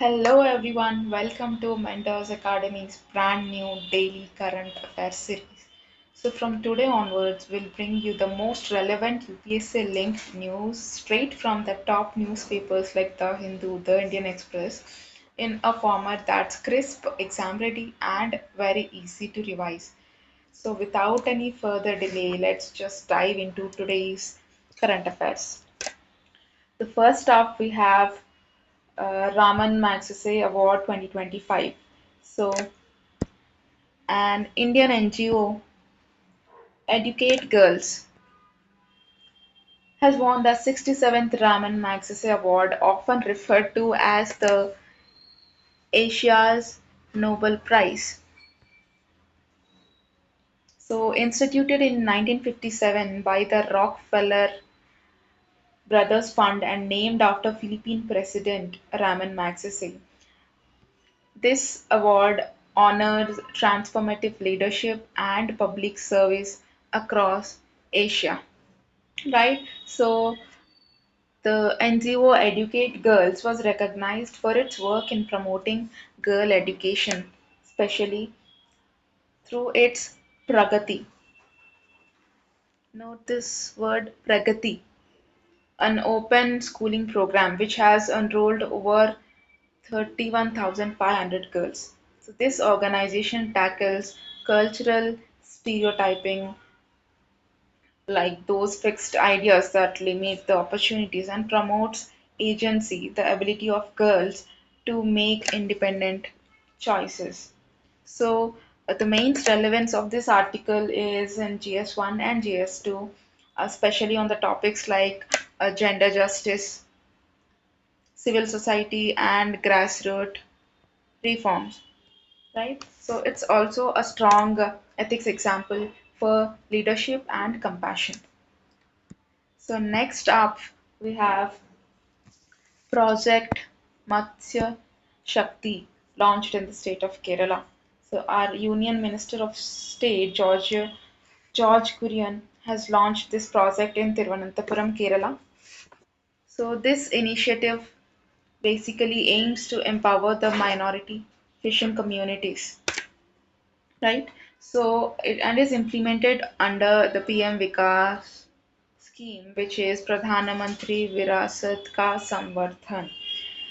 Hello everyone, welcome to Mentors Academy's brand new daily current affairs series. So from today onwards, we'll bring you the most relevant UPSC linked news straight from the top newspapers like the Hindu, the Indian Express in a format that's crisp, exam ready and very easy to revise. So without any further delay, let's just dive into today's current affairs. The first up we have Raman Magsaysay Award 2025. So, an Indian NGO, Educate Girls, has won the 67th Raman Magsaysay Award, often referred to as the Asia's Nobel Prize. So, instituted in 1957 by the Rockefeller Brothers Fund and named after Philippine President Raman Magsaysay. This award honors transformative leadership and public service across Asia, right? So the NGO Educate Girls was recognized for its work in promoting girl education, especially through its Pragati. Note this word Pragati, an open schooling program which has enrolled over 31,500 girls. So this organization tackles cultural stereotyping, like those fixed ideas that limit the opportunities, and promotes agency, the ability of girls to make independent choices. So the main relevance of this article is in GS1 and GS2, especially on the topics like gender justice, civil society, and grassroots reforms, right? So it's also a strong ethics example for leadership and compassion. So next up we have Project Matsya Shakti, launched in the state of Kerala. So our Union Minister of State George Kurian has launched this project in Thiruvananthapuram, Kerala. So this initiative basically aims to empower the minority fishing communities, right? So it and is implemented under the PM Vikas scheme, which is Pradhana Mantri Virasat Ka Samvardhan.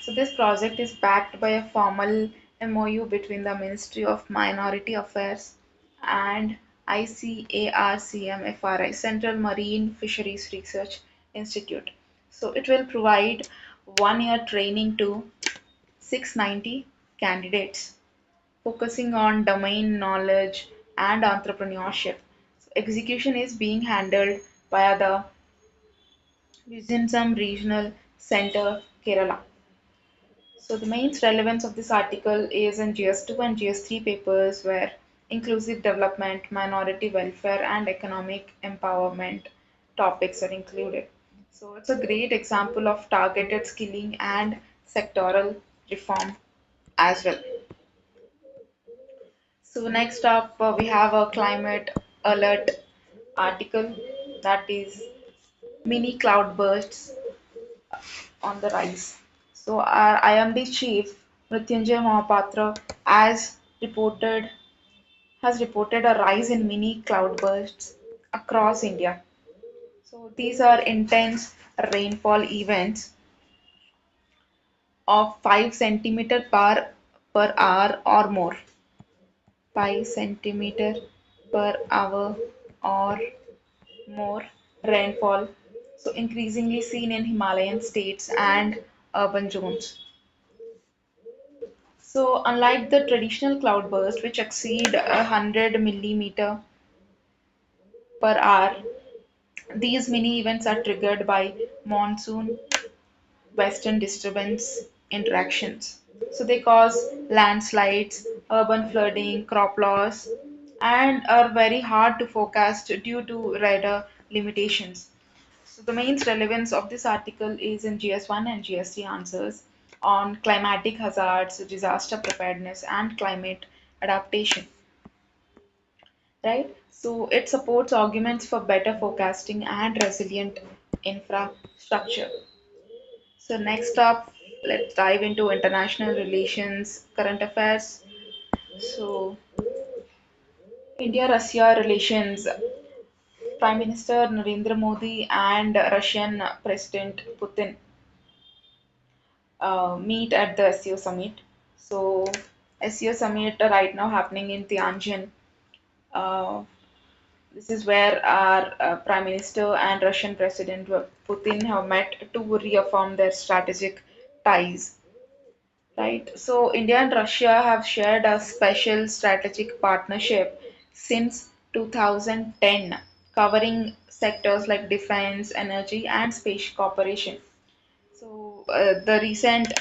So this project is backed by a formal MOU between the Ministry of Minority Affairs and ICARCM Central Marine Fisheries Research Institute. So it will provide 1 year training to 690 candidates, focusing on domain knowledge and entrepreneurship. So execution is being handled via the Vizinsam Regional Center, Kerala. So the main relevance of this article is in GS2 and GS3 papers where inclusive development, minority welfare and economic empowerment topics are included. So it's a great example of targeted skilling and sectoral reform as well. So next up, we have a climate alert article, that is mini cloud bursts on the rise. So our IMD chief Mrityunjay Mohapatra reported has reported a rise in mini cloudbursts across India. So these are intense rainfall events of 5 centimeter per hour or more. 5 centimeter per hour or more rainfall, so increasingly seen in Himalayan states and urban zones. So unlike the traditional cloudburst which exceed 100 millimeter per hour, these mini events are triggered by monsoon western disturbance interactions. So they cause landslides, urban flooding, crop loss, and are very hard to forecast due to radar limitations. So the main relevance of this article is in GS1 and GS3 answers on climatic hazards, disaster preparedness, and climate adaptation, right? So it supports arguments for better forecasting and resilient infrastructure. So next up, let's dive into international relations, current affairs. So, India-Russia relations. Prime Minister Narendra Modi and Russian President Putin meet at the SEO summit. So, SEO summit right now happening in Tianjin. Uh, this is where our Prime Minister and Russian President Putin have met to reaffirm their strategic ties. Right. So India and Russia have shared a special strategic partnership since 2010, covering sectors like defense, energy, and space cooperation. So the recent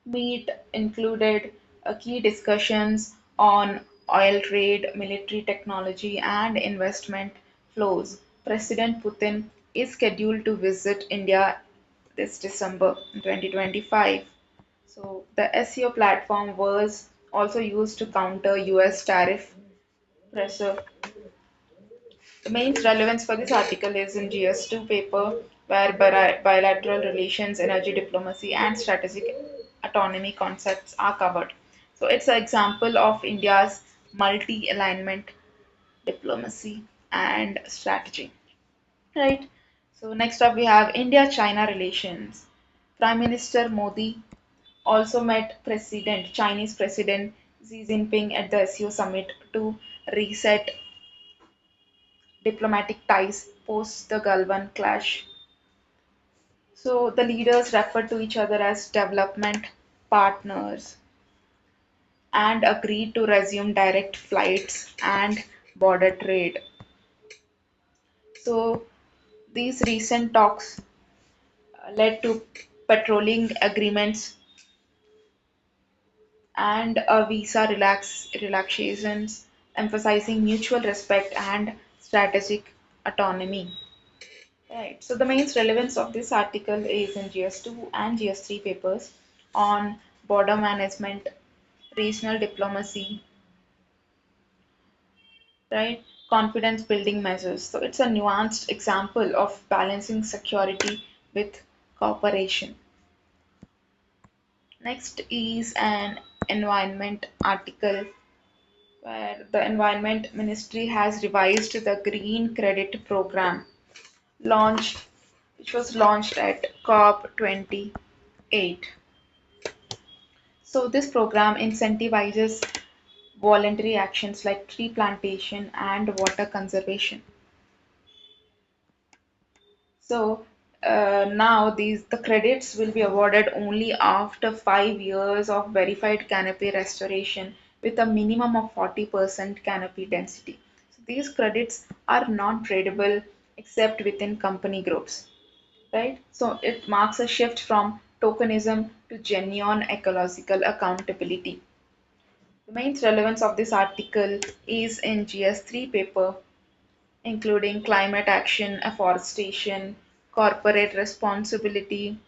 meet included key discussions on oil trade, military technology, and investment flows. President Putin is scheduled to visit India this December 2025. So the SEO platform was also used to counter US tariff pressure. The main relevance for this article is in GS2 paper, where bilateral relations, energy diplomacy, and strategic autonomy concepts are covered. So it's an example of India's multi-alignment diplomacy and strategy. Right. So next up we have India-China relations. Prime Minister Modi also met Chinese President Xi Jinping at the SEO summit to reset diplomatic ties post the Galwan clash. So the leaders referred to each other as development partners and agreed to resume direct flights and border trade. So these recent talks led to patrolling agreements and a visa relaxations, emphasizing mutual respect and strategic autonomy. Right. So the main relevance of this article is in GS2 and GS3 papers on border management, regional diplomacy, right? Confidence building measures. So it's a nuanced example of balancing security with cooperation. Next is an environment article where the Environment Ministry has revised the Green Credit Program launched, which was launched at COP28. So this program incentivizes voluntary actions like tree plantation and water conservation. So now the credits will be awarded only after 5 years of verified canopy restoration with a minimum of 40% canopy density. So these credits are non-tradable except within company groups, right? So it marks a shift from tokenism to genuine ecological accountability. The main relevance of this article is in GS3 paper, including climate action, afforestation, corporate responsibility,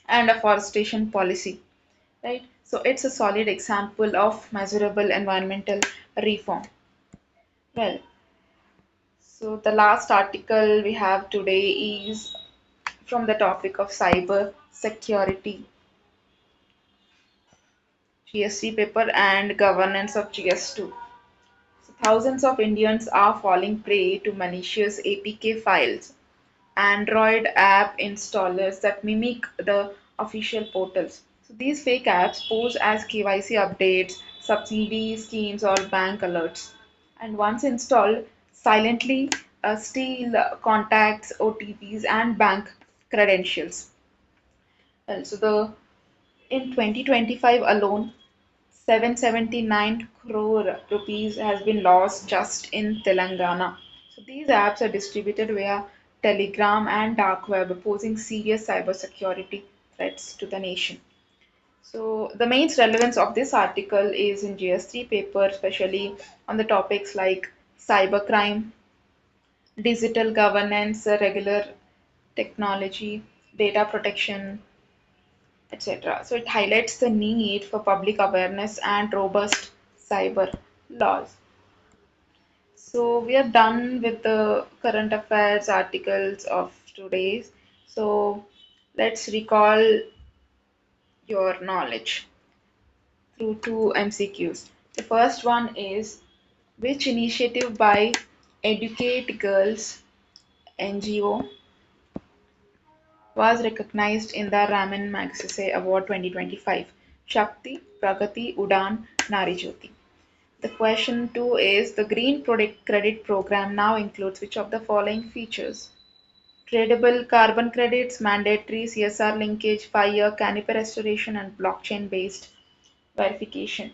and afforestation policy. Right? So it's a solid example of measurable environmental reform. Well, so the last article we have today is from the topic of cyber security, GST paper, and governance of GS2. So thousands of Indians are falling prey to malicious APK files, Android app installers that mimic the official portals. So these fake apps pose as KYC updates, subsidy schemes, or bank alerts. And once installed, silently steal contacts, OTPs, and bank credentials. Well, so in 2025 alone, 779 crore rupees has been lost just in Telangana. So these apps are distributed via Telegram and dark web, posing serious cybersecurity threats to the nation. So the main relevance of this article is in GS3 paper, especially on the topics like cybercrime, digital governance, regular technology, data protection, etc. So it highlights the need for public awareness and robust cyber laws. So we are done with the current affairs articles of today's. So let's recall your knowledge through two MCQs. The first one is, which initiative by Educate Girls NGO was recognized in the Raman Magsaysay Award 2025? Shakti, Pragati, Udan, Nari Jyoti. The question 2 is, the Green Product Credit Program now includes which of the following features? Tradable carbon credits, mandatory CSR linkage, 5-year canopy restoration, and blockchain based verification.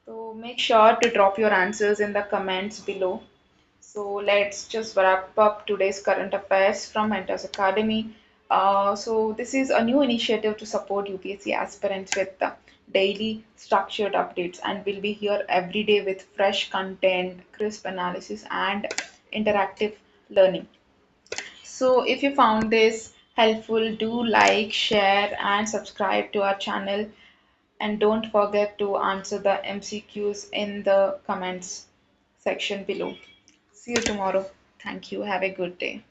So make sure to drop your answers in the comments below. So let's just wrap up today's current affairs from Mentors Academy. So this is a new initiative to support UPSC aspirants with daily structured updates, and we'll be here every day with fresh content, crisp analysis, and interactive learning. So if you found this helpful, do like, share, and subscribe to our channel. And don't forget to answer the MCQs in the comments section below. See you tomorrow. Thank you. Have a good day.